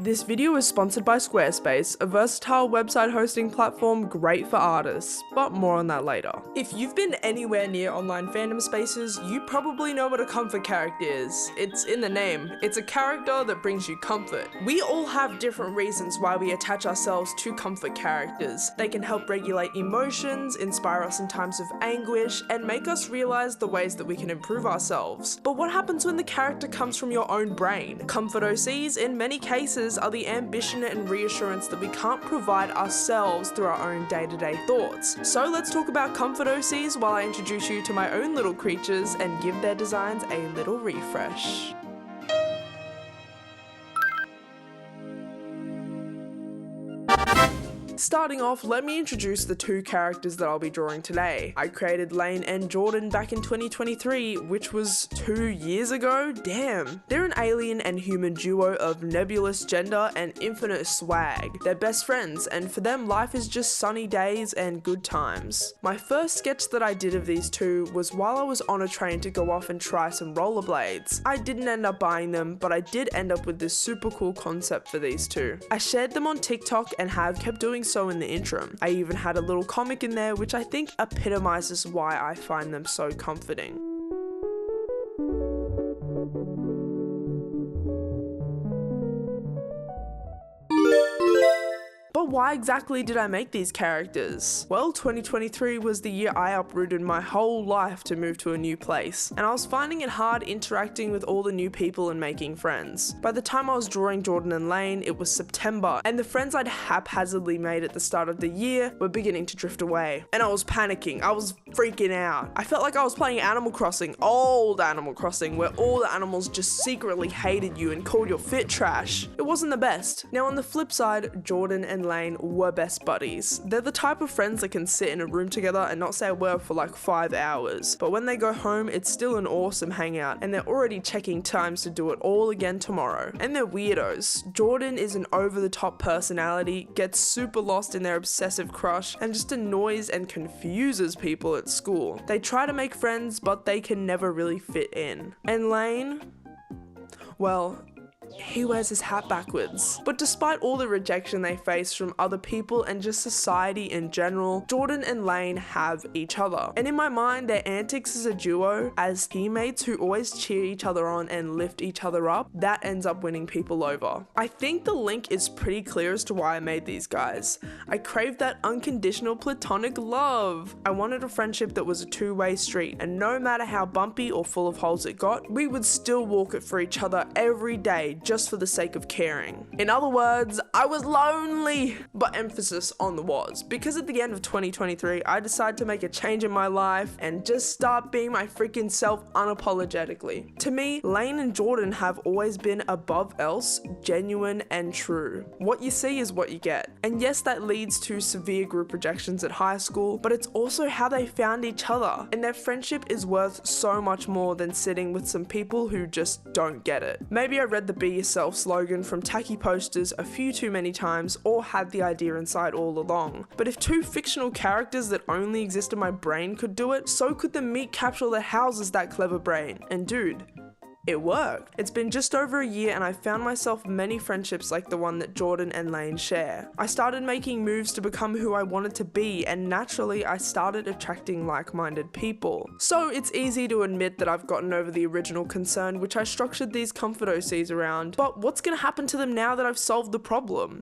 This video is sponsored by Squarespace, a versatile website hosting platform great for artists, but more on that later. If you've been anywhere near online fandom spaces, you probably know what a comfort character is. It's in the name. It's a character that brings you comfort. We all have different reasons why we attach ourselves to comfort characters. They can help regulate emotions, inspire us in times of anguish, and make us realize the ways that we can improve ourselves. But what happens when the character comes from your own brain? Comfort OCs, in many cases, are the ambition and reassurance that we can't provide ourselves through our own day-to-day thoughts. So let's talk about comfort OCs while I introduce you to my own little creatures and give their designs a little refresh. Starting off, let me introduce the two characters that I'll be drawing today. I created Laine and Jordan back in 2023, which was 2 years ago? Damn. They're an alien and human duo of nebulous gender and infinite swag. They're best friends, and for them, life is just sunny days and good times. My first sketch that I did of these two was while I was on a train to go off and try some rollerblades. I didn't end up buying them, but I did end up with this super cool concept for these two. I shared them on TikTok and have kept doing so in the interim. I even had a little comic in there which I think epitomizes why I find them so comforting. But why exactly did I make these characters? Well, 2023 was the year I uprooted my whole life to move to a new place, and I was finding it hard interacting with all the new people and making friends. By the time I was drawing Jordan and Laine, it was September, and the friends I'd haphazardly made at the start of the year were beginning to drift away. And I was panicking, I was freaking out. I felt like I was playing Animal Crossing, old Animal Crossing, where all the animals just secretly hated you and called your fit trash. It wasn't the best. Now on the flip side, Jordan and Laine were best buddies. They're the type of friends that can sit in a room together and not say a word for like 5 hours. But when they go home, it's still an awesome hangout, and they're already checking times to do it all again tomorrow. And they're weirdos. Jordan is an over-the-top personality, gets super lost in their obsessive crush, and just annoys and confuses people at school. They try to make friends, but they can never really fit in. And Laine? Well, he wears his hat backwards. But despite all the rejection they face from other people and just society in general, Jordan and Laine have each other. And in my mind, their antics as a duo, as teammates who always cheer each other on and lift each other up, that ends up winning people over. I think the link is pretty clear as to why I made these guys. I craved that unconditional platonic love. I wanted a friendship that was a two-way street, and no matter how bumpy or full of holes it got, we would still walk it for each other every day, just for the sake of caring. In other words, I was lonely, but emphasis on the was, because at the end of 2023, I decided to make a change in my life and just start being my freaking self unapologetically. To me, Laine and Jordan have always been above else, genuine and true. What you see is what you get. And yes, that leads to severe group rejections at high school, but it's also how they found each other, and their friendship is worth so much more than sitting with some people who just don't get it. Maybe I read the Be Yourself slogan from tacky posters a few too many times, or had the idea inside all along. But if two fictional characters that only exist in my brain could do it, so could the meat capsule that houses that clever brain. And dude, it worked. It's been just over a year and I found myself many friendships like the one that Jordan and Laine share. I started making moves to become who I wanted to be, and naturally I started attracting like-minded people. So it's easy to admit that I've gotten over the original concern which I structured these comfort OCs around, but what's gonna happen to them now that I've solved the problem?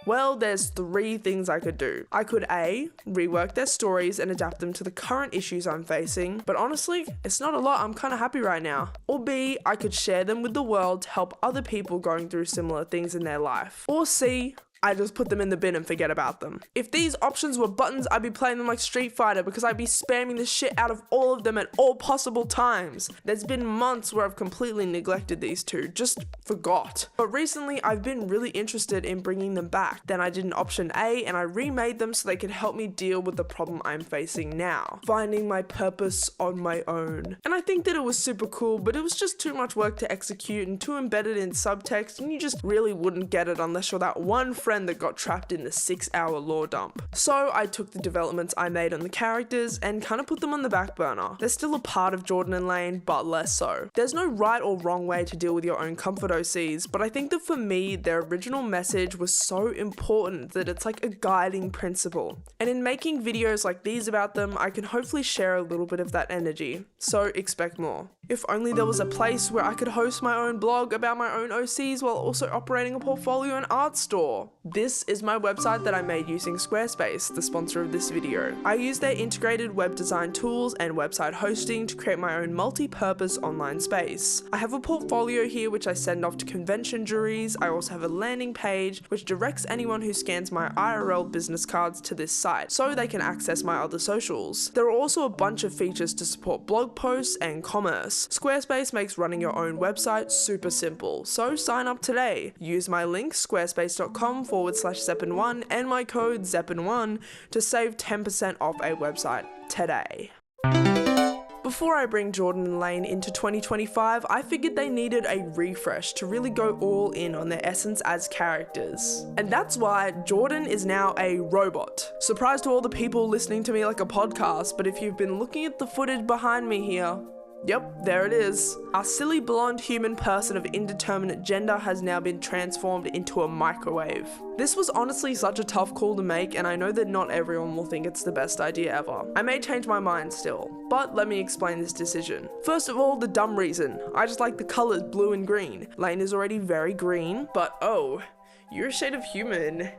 Well, there's 3 things I could do. I could A, rework their stories and adapt them to the current issues I'm facing, but honestly, it's not a lot, I'm kinda happy right now. Or B, I could share them with the world to help other people going through similar things in their life. Or C, I just put them in the bin and forget about them. If these options were buttons, I'd be playing them like Street Fighter because I'd be spamming the shit out of all of them at all possible times. There's been months where I've completely neglected these two, just forgot. But recently, I've been really interested in bringing them back. Then I did an option A and I remade them so they could help me deal with the problem I'm facing now, finding my purpose on my own. And I think that it was super cool, but it was just too much work to execute and too embedded in subtext, and you just really wouldn't get it unless you're that one friend friend that got trapped in the 6-hour lore dump. So I took the developments I made on the characters and kind of put them on the back burner. They're still a part of Jordan and Laine, but less so. There's no right or wrong way to deal with your own comfort OCs, but I think that for me, their original message was so important that it's like a guiding principle. And in making videos like these about them, I can hopefully share a little bit of that energy. So expect more. If only there was a place where I could host my own blog about my own OCs while also operating a portfolio and art store. This is my website that I made using Squarespace, the sponsor of this video. I use their integrated web design tools and website hosting to create my own multi-purpose online space. I have a portfolio here which I send off to convention juries. I also have a landing page which directs anyone who scans my IRL business cards to this site so they can access my other socials. There are also a bunch of features to support blog posts and commerce. Squarespace makes running your own website super simple, so sign up today. Use my link squarespace.com/Zeppin1 and my code Zeppin1 to save 10% off a website today. Before I bring Jordan and Laine into 2025, I figured they needed a refresh to really go all in on their essence as characters. And that's why Jordan is now a robot. Surprise to all the people listening to me like a podcast, but if you've been looking at the footage behind me here, yep, there it is. Our silly blonde human person of indeterminate gender has now been transformed into a microwave. This was honestly such a tough call to make, and I know that not everyone will think it's the best idea ever. I may change my mind still, but let me explain this decision. First of all, the dumb reason. I just like the colors blue and green. Laine is already very green, but oh, you're a shade of human.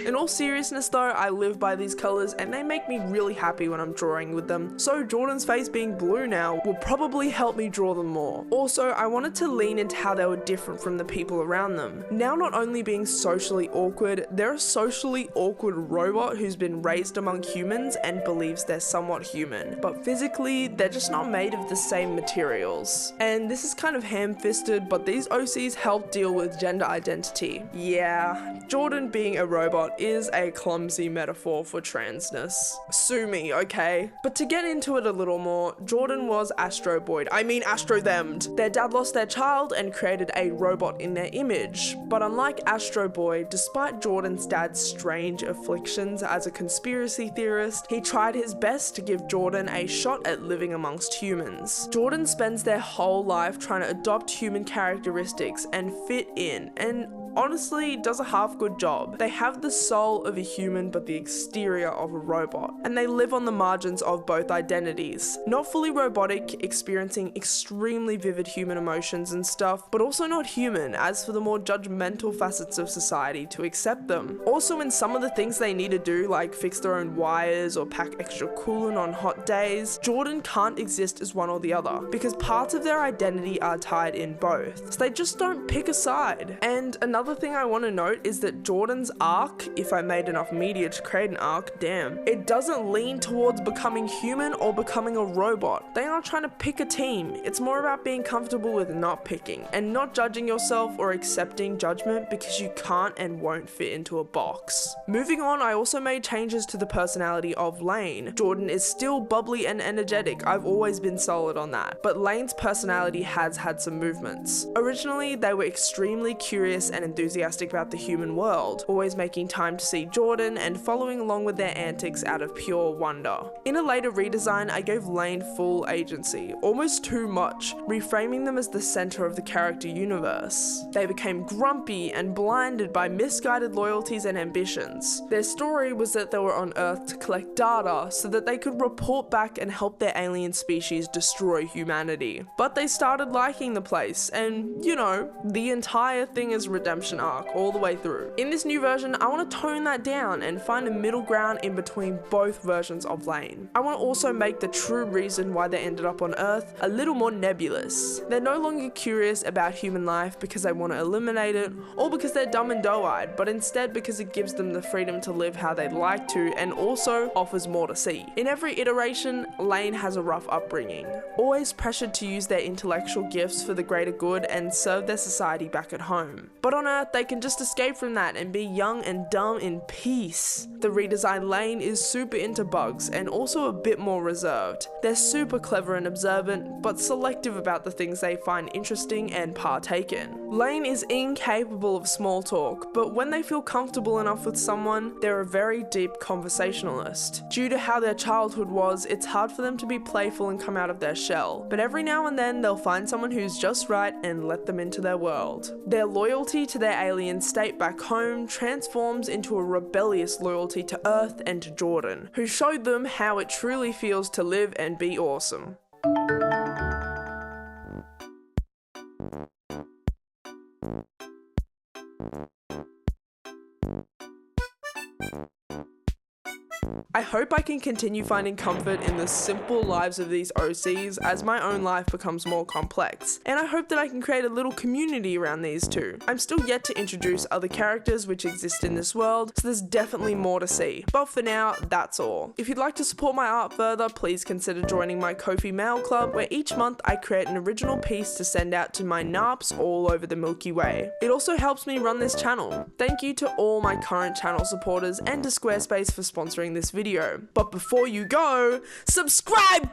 In all seriousness though, I live by these colors and they make me really happy when I'm drawing with them, so Jordan's face being blue now will probably help me draw them more. Also, I wanted to lean into how they were different from the people around them. Now not only being socially awkward, they're a socially awkward robot who's been raised among humans and believes they're somewhat human, but physically they're just not made of the same materials. And this is kind of ham-fisted, but these OCs help deal with gender identity. Yeah, Jordan being a robot is a clumsy metaphor for transness. Sue me, okay? But to get into it a little more, Jordan was astro-themmed. Their dad lost their child and created a robot in their image. But unlike Astro Boy, despite Jordan's dad's strange afflictions as a conspiracy theorist, he tried his best to give Jordan a shot at living amongst humans. Jordan spends their whole life trying to adopt human characteristics and fit in, and honestly does a half good job. They have the soul of a human but the exterior of a robot, and they live on the margins of both identities. Not fully robotic, experiencing extremely vivid human emotions and stuff, but also not human as for the more judgmental facets of society to accept them. Also in some of the things they need to do, like fix their own wires or pack extra coolant on hot days, Jordan can't exist as one or the other because parts of their identity are tied in both. So they just don't pick a side. And another thing I want to note is that Jordan's arc, if I made enough media to create an arc, damn, it doesn't lean towards becoming human or becoming a robot. They aren't trying to pick a team. It's more about being comfortable with not picking and not judging yourself or accepting judgment because you can't and won't fit into a box. Moving on, I also made changes to the personality of Laine. Jordan is still bubbly and energetic. I've always been solid on that, but Laine's personality has had some movements. Originally, they were extremely curious and enthusiastic about the human world, always making time to see Jordan and following along with their antics out of pure wonder. In a later redesign, I gave Laine full agency, almost too much, reframing them as the center of the character universe. They became grumpy and blinded by misguided loyalties and ambitions. Their story was that they were on Earth to collect data so that they could report back and help their alien species destroy humanity. But they started liking the place, and you know, the entire thing is redemption arc all the way through. In this new version, I want to tone that down and find a middle ground in between both versions of Laine. I want to also make the true reason why they ended up on Earth a little more nebulous. They're no longer curious about human life because they want to eliminate it or because they're dumb and doe-eyed, but instead because it gives them the freedom to live how they'd like to and also offers more to see. In every iteration, Laine has a rough upbringing, always pressured to use their intellectual gifts for the greater good and serve their society back at home. But on they can just escape from that and be young and dumb in peace. The redesigned Laine is super into bugs and also a bit more reserved. They're super clever and observant, but selective about the things they find interesting and partake in. Laine is incapable of small talk, but when they feel comfortable enough with someone, they're a very deep conversationalist. Due to how their childhood was, it's hard for them to be playful and come out of their shell, but every now and then they'll find someone who's just right and let them into their world. Their loyalty to their alien state back home transforms into a rebellious loyalty to Earth and to Jordan, who showed them how it truly feels to live and be awesome. I hope I can continue finding comfort in the simple lives of these OCs as my own life becomes more complex, and I hope that I can create a little community around these two. I'm still yet to introduce other characters which exist in this world, so there's definitely more to see. But for now, that's all. If you'd like to support my art further, please consider joining my Ko-fi Mail Club, where each month I create an original piece to send out to my NARPs all over the Milky Way. It also helps me run this channel. Thank you to all my current channel supporters and to Squarespace for sponsoring this video. But before you go, subscribe,